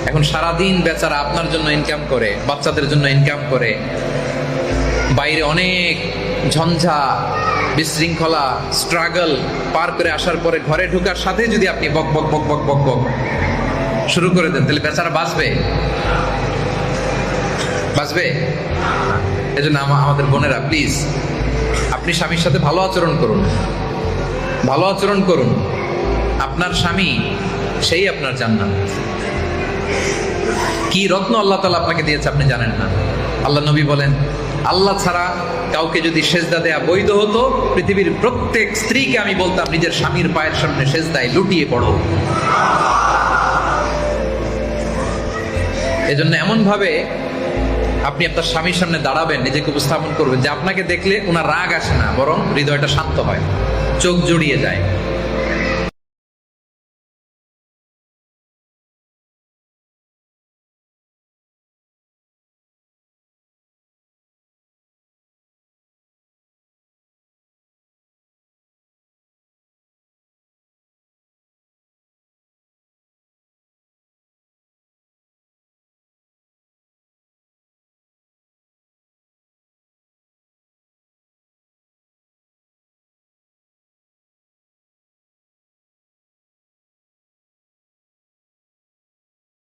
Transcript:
এখন সারাদিন বেচারা আপনার জন্য ইনকাম করে, বাচ্চাদের জন্য ইনকাম করে, বাইরে অনেক ঝঞ্ঝা বিশৃঙ্খলা স্ট্রাগল পার করে আসার পরে ঘরে ঢোকার সাথে যদি আপনি বক বক বক বক বক বক শুরু করে দেন, তাহলে বেচারা বাঁচবে? বাঁচবে? এজন্য আমাদের বোনেরা প্লিজ, আপনি স্বামীর সাথে ভালো আচরণ করুন, ভালো আচরণ করুন। আপনার স্বামী সেই আপনার জান্নাত। কি রত্ন আল্লাহ তাআলা আপনাকে দিয়েছে আপনি জানেন না। আল্লাহ নবী বলেন, আল্লাহ ছাড়া কাউকে যদি সেজদা দেয়া বৈধ হতো, পৃথিবীর প্রত্যেক স্ত্রীকে আমি বলতাম নিজের স্বামীর পায়ের সামনে সেজদায় লুটিয়ে পড়ো। এজন্য এমন ভাবে আপনি আপনার স্বামীর সামনে দাঁড়াবেন, নিজেকে উপস্থাপন করবেন যে আপনাকে দেখলে ওনার রাগ আসে না, বরং হৃদয়টা শান্ত হয়, চোখ জুড়িয়ে যায়।